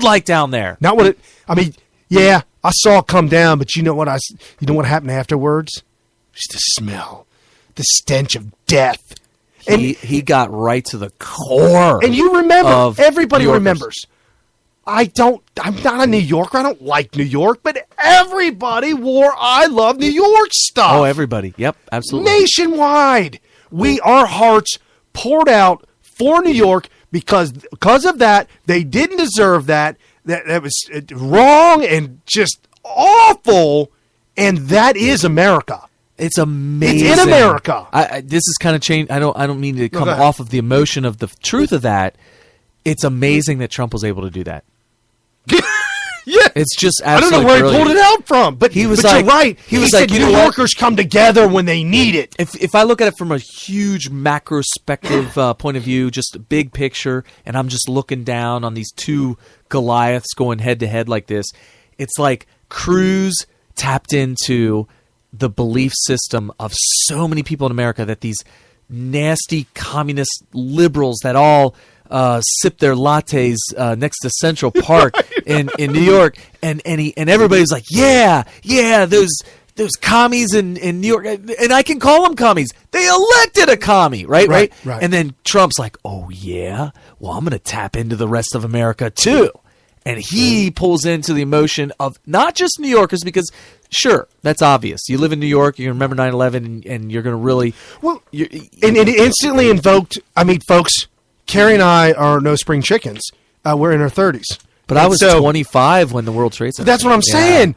like down there. Not what it. I mean, yeah, I saw it come down, but you know what happened afterwards? Just the smell, the stench of death. And he got right to the core. And you remember, everybody Yorkers. remembers. I'm not a New Yorker. I don't like New York, but everybody wore I Love New York stuff. Oh, everybody. Yep, absolutely. Nationwide. Our hearts poured out for New York because of that. They didn't deserve that. That was wrong and just awful. And that is America. It's amazing. It's in America. This is kind of changed. I don't mean to come off of the emotion of the truth of that. It's amazing that Trump was able to do that. Yeah, it's just absolutely I don't know where brilliant. he pulled it out from, but he was but like, you're right. He was said like, New Yorkers come together when they need it. If I look at it from a huge macrospective point of view, just a big picture, and I'm just looking down on these two Goliaths going head to head like this, it's like Cruz tapped into the belief system of so many people in America that these nasty communist liberals that all sip their lattes next to Central Park in New York, and everybody's like, yeah, those commies in New York, and I can call them commies. They elected a commie, right? And then Trump's like, oh yeah, well I'm going to tap into the rest of America too, and he pulls into the emotion of not just New Yorkers because. Sure, that's obvious. You live in New York, you remember 9/11, and you're going to really... Well, and it instantly invoked... I mean, folks, Carrie and I are no spring chickens. We're in our 30s. But I was 25 when the World Trade Center... That's what I'm saying.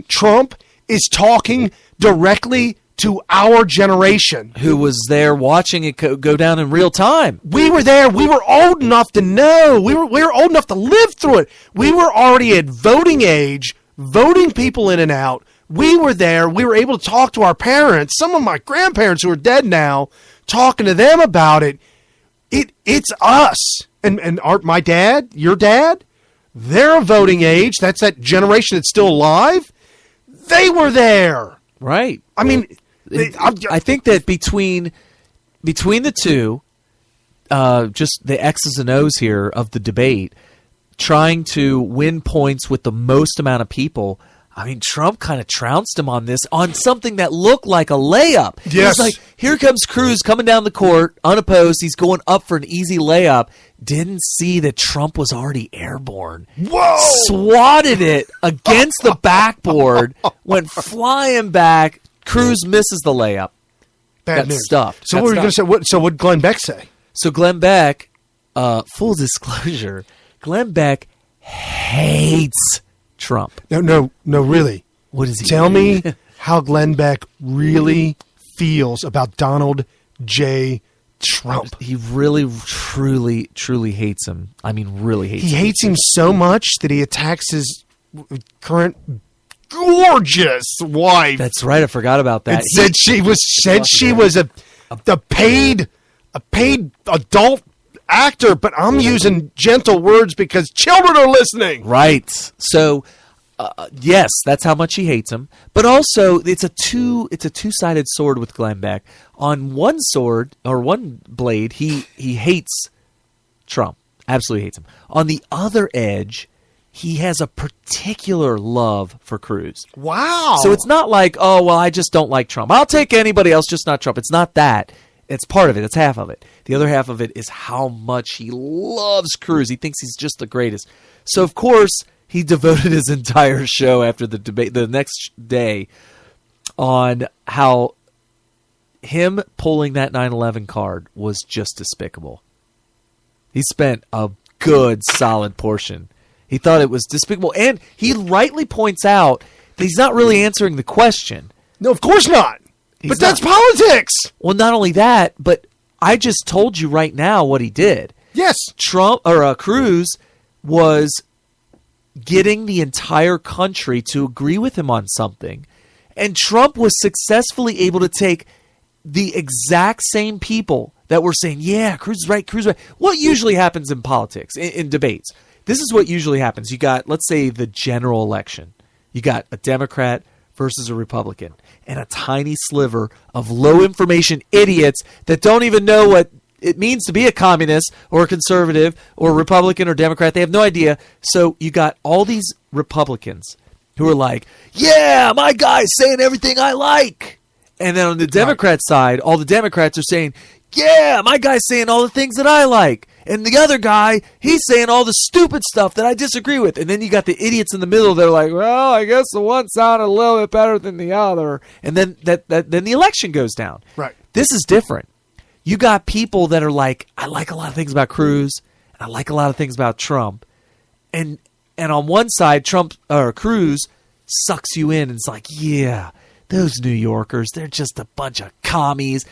Trump is talking directly to our generation. Who was there watching it go down in real time. We were there. We were old enough to know. We were old enough to live through it. We were already at voting age... voting people in and out. We were there. We were able to talk to our parents, some of my grandparents who are dead now, talking to them about it. It's us. And my dad, your dad, they're a voting age. That's that generation that's still alive. They were there. Right. I mean, I think that between the two, just the X's and O's here of the debate, trying to win points with the most amount of people. I mean, Trump kind of trounced him on this, on something that looked like a layup. Yes. He was like, here comes Cruz coming down the court, unopposed. He's going up for an easy layup. Didn't see that Trump was already airborne. Whoa! Swatted it against the backboard, went flying back. Cruz misses the layup. Bad Got news. stuffed. So what were you going to say? So what did Glenn Beck say? So Glenn Beck, full disclosure, Glenn Beck hates Trump. No, really. What is he? Tell me how Glenn Beck really feels about Donald J. Trump. He really, truly hates him. I mean, really hates him. He hates him so much that he attacks his current gorgeous wife. That's right. I forgot about that. It said she was a paid adult actor, but I'm using gentle words because children are listening. Right. So, yes, that's how much he hates him. But also, it's a two-sided sword with Glenn Beck. On one sword or one blade, he hates Trump. Absolutely hates him. On the other edge, he has a particular love for Cruz. Wow. So it's not like, oh, well, I just don't like Trump. I'll take anybody else, just not Trump. It's not that. It's part of it. It's half of it. The other half of it is how much he loves Cruz. He thinks he's just the greatest. So, of course, he devoted his entire show after the debate, the next day, on how him pulling that 9/11 card was just despicable. He spent a good, solid portion. He thought it was despicable. And he rightly points out that he's not really answering the question. No, of course not. But that's politics. Well, not only that, but I just told you right now what he did. Yes. Cruz was getting the entire country to agree with him on something. And Trump was successfully able to take the exact same people that were saying, yeah, Cruz is right, Cruz is right. What usually happens in politics, in debates? This is what usually happens. You got, let's say, the general election. You got a Democrat versus a Republican, and a tiny sliver of low information idiots that don't even know what it means to be a communist or a conservative or a Republican or Democrat. They have no idea. So you got all these Republicans who are like, yeah, my guy's saying everything I like. And then on the Democrat side, all the Democrats are saying, yeah, my guy's saying all the things that I like. And the other guy, he's saying all the stupid stuff that I disagree with. And then you got the idiots in the middle that are like, well, I guess the one sounded a little bit better than the other. And then then the election goes down. Right. This is different. You got people that are like, I like a lot of things about Cruz, and I like a lot of things about Trump. And on one side, Trump or Cruz sucks you in and it's like, yeah, those New Yorkers, they're just a bunch of commies.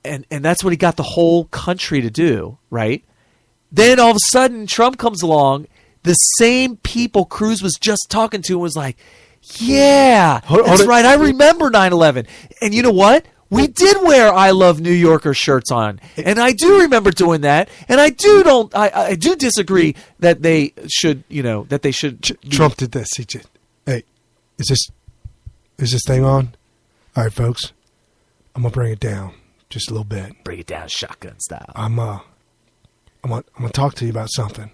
And that's what he got the whole country to do, right? Then all of a sudden, Trump comes along. The same people Cruz was just talking to was like, yeah, that's right. I remember 9/11. And you know what? We did wear I Love New Yorker shirts on. And I do remember doing that. And I do disagree that they should, Trump did this. He did. Hey, is this thing on? All right, folks. I'm going to bring it down. Just a little bit. Bring it down shotgun style. I'm gonna talk to you about something.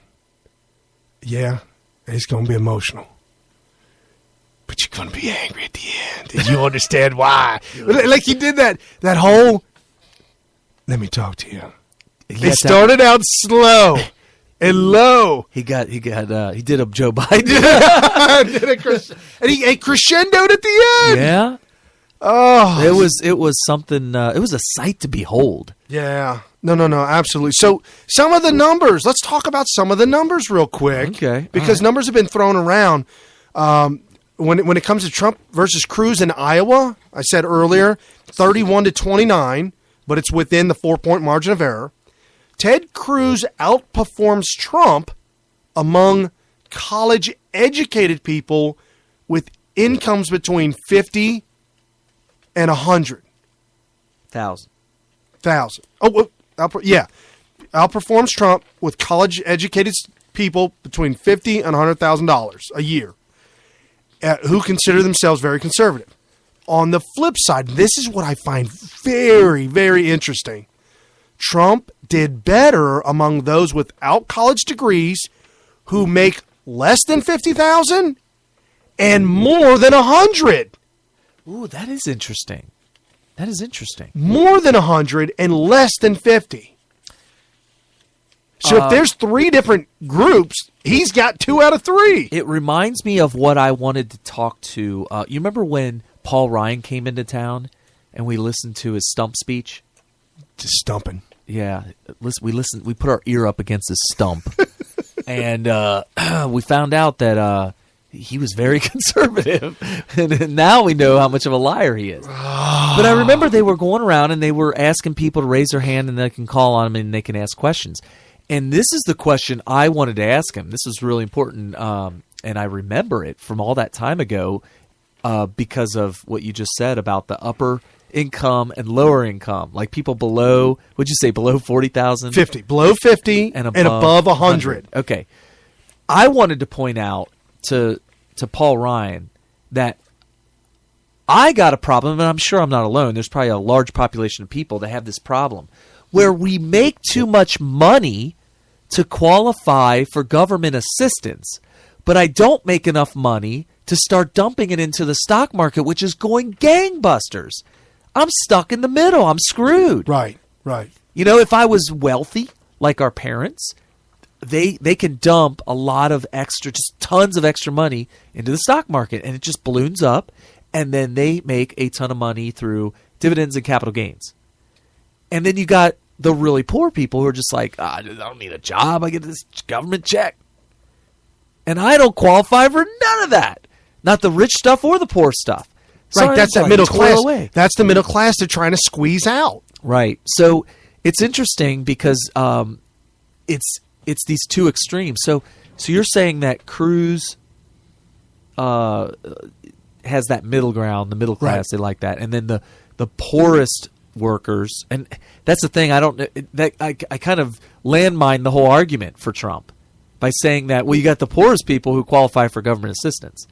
Yeah, it's gonna be emotional. But you're gonna be angry at the end. Did you understand why? Like you did that whole let me talk to you. It started out slow and low. He did a Joe Biden. And he crescendoed at the end. Yeah. Oh, it was something. It was a sight to behold. Yeah. No, absolutely. So some of the numbers. Let's talk about some of the numbers real quick. Okay. Because numbers have been thrown around. When it comes to Trump versus Cruz in Iowa, I said earlier, 31-29, but it's within the 4-point margin of error. Ted Cruz outperforms Trump among college-educated people with incomes between 50 and 100,000. Oh, yeah. Outperforms Trump with college-educated people between $50,000 and $100,000 a year who consider themselves very conservative. On the flip side, this is what I find very, very interesting. Trump did better among those without college degrees who make less than $50,000 and more than $100,000. Ooh, that is interesting. More than 100 and less than 50. So if there's 3 different groups, he's got 2 out of 3. It reminds me of what I wanted to talk to. You remember when Paul Ryan came into town and we listened to his stump speech? Just stumping. Yeah. We put our ear up against his stump. And we found out that he was very conservative, and now we know how much of a liar he is. But I remember they were going around and they were asking people to raise their hand and they can call on him and they can ask questions. And this is the question I wanted to ask him. This is really important, and I remember it from all that time ago because of what you just said about the upper income and lower income, like people below, would you say below 40,000? 50, below 50 and above 100. Okay. I wanted to point out to Paul Ryan that I got a problem, and I'm sure I'm not alone. There's probably a large population of people that have this problem, where we make too much money to qualify for government assistance, but I don't make enough money to start dumping it into the stock market, which is going gangbusters. I'm stuck in the middle. I'm screwed. Right. You know, if I was wealthy, like our parents, they can dump a lot of extra, just tons of extra money into the stock market, and it just balloons up, and then they make a ton of money through dividends and capital gains. And then you got the really poor people who are just like, I don't need a job. I get this government check. And I don't qualify for none of that. Not the rich stuff or the poor stuff. So right, that's that middle class. Away. That's the middle class they're trying to squeeze out. Right. So it's interesting because it's these two extremes. So you're saying that Cruz has that middle ground, the middle class, right. They like that, and then the poorest workers, and that's the thing. I kind of landmine the whole argument for Trump by saying that, well, you got the poorest people who qualify for government assistance.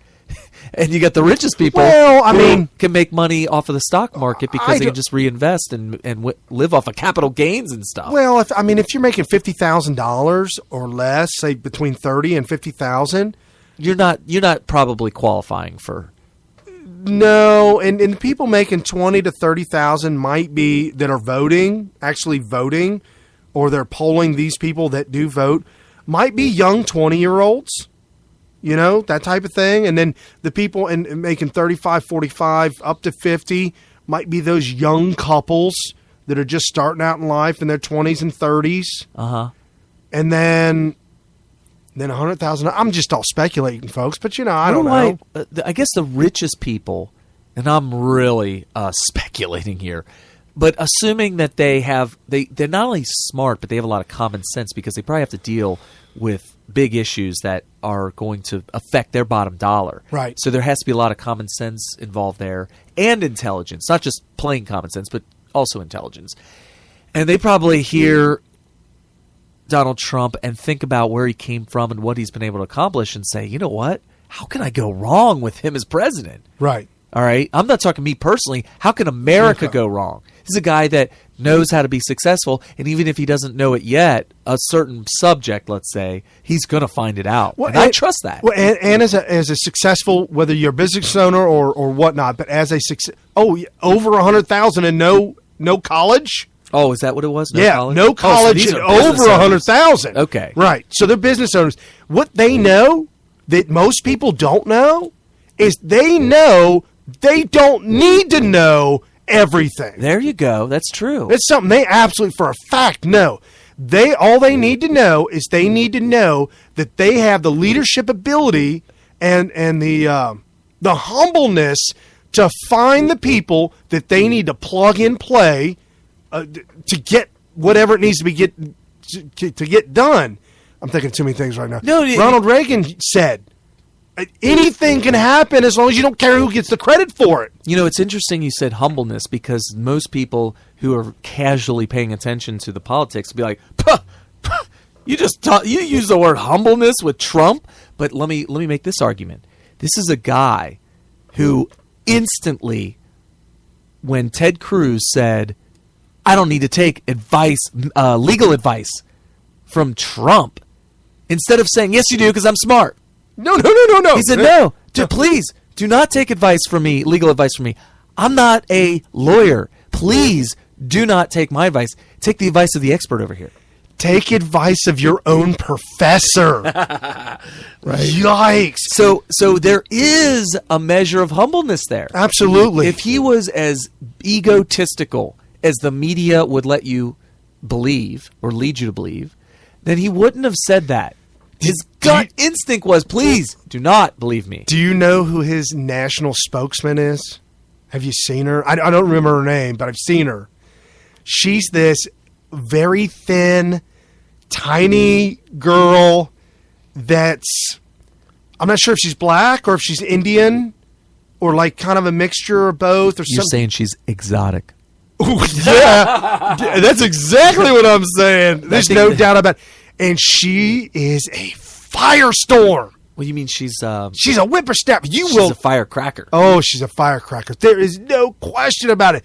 And you got the richest people who can make money off of the stock market because they can just reinvest and live off of capital gains and stuff. Well, if you're making $50,000 or less, say between $30,000 and $50,000, you're not probably qualifying for. No, and people making $20,000 to $30,000 might be that are actually voting, or they're polling these people that do vote, might be young 20-year-olds. That type of thing. And then the people in making 35, 45, up to 50 might be those young couples that are just starting out in life in their 20s and 30s. Uh-huh. And then 100,000. I'm just all speculating, folks, but I don't know. I guess the richest people, and I'm really speculating here, but assuming that they're not only smart, but they have a lot of common sense because they probably have to deal with big issues that are going to affect their bottom dollar. Right. So there has to be a lot of common sense involved there and intelligence, not just plain common sense, but also intelligence. And they probably hear Donald Trump and think about where he came from and what he's been able to accomplish and say, you know what? How can I go wrong with him as president? Right. All right. I'm not talking me personally. How can America go wrong? He's a guy that knows how to be successful, and even if he doesn't know it yet, a certain subject, let's say, he's going to find it out. Well, and I trust that. Well, and as a successful, whether you're a business owner or whatnot, but as a success, over 100,000 and no college. Oh, is that what it was? No college? No college and over 100,000. Okay. Right. So they're business owners. What they know that most people don't know is they know they don't need to know everything. There you go. That's true. It's something they absolutely, for a fact, know. All they need to know is they need to know that they have the leadership ability and the humbleness to find the people that they need to plug and play to get whatever it needs to be to get done. I'm thinking too many things right now. No, Ronald Reagan said, anything can happen as long as you don't care who gets the credit for it. It's interesting you said humbleness because most people who are casually paying attention to the politics will be like, you use the word humbleness with Trump? But let me make this argument. This is a guy who instantly, when Ted Cruz said, I don't need to take legal advice from Trump, instead of saying, yes, you do, because I'm smart. No. He said, no, please do not take advice from me, legal advice from me. I'm not a lawyer. Please do not take my advice. Take the advice of the expert over here. Take advice of your own professor. Right. Yikes. So there is a measure of humbleness there. Absolutely. If he was as egotistical as the media would let you believe or lead you to believe, then he wouldn't have said that. His gut instinct was, please do not believe me. Do you know who his national spokesman is? Have you seen her? I don't remember her name, but I've seen her. She's this very thin, tiny girl that's, I'm not sure if she's black or if she's Indian or like kind of a mixture of both. Or You're saying she's exotic. Ooh, yeah, that's exactly what I'm saying. There's no doubt about it. And she is a firestorm. What do you mean she's a whippersnapper? She's a firecracker. Oh, she's a firecracker. There is no question about it.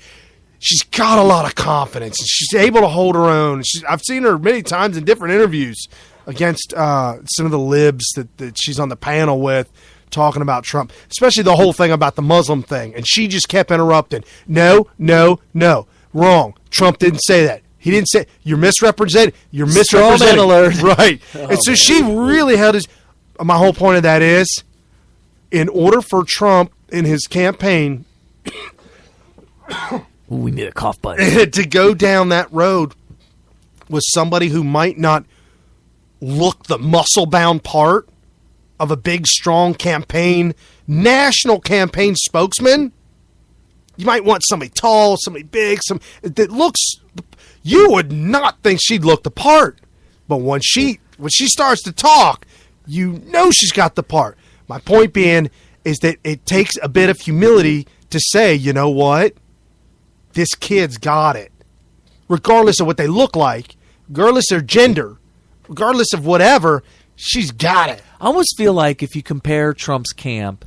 She's got a lot of confidence. And she's able to hold her own. I've seen her many times in different interviews against some of the libs that she's on the panel with, talking about Trump, especially the whole thing about the Muslim thing. And she just kept interrupting. No. Wrong. Trump didn't say that. He didn't say, you're misrepresented. You're misrepresented. Alert. Right. And so she really held his, my whole point of that is, in order for Trump in his campaign we need a cough button. to go down that road with somebody who might not look the muscle-bound part of a big, strong campaign, national campaign spokesman. You might want somebody tall, somebody big, that looks. You would not think she'd look the part, but when she starts to talk, you know she's got the part. My point being is that it takes a bit of humility to say, you know what, this kid's got it, regardless of what they look like, regardless of their gender, regardless of whatever. She's got it. I almost feel like if you compare Trump's camp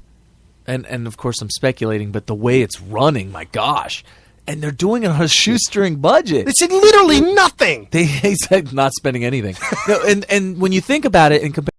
and of course I'm speculating, but the way it's running, my gosh. And they're doing it on a shoestring budget. They said literally nothing. They said not spending anything. No, and when you think about it and compare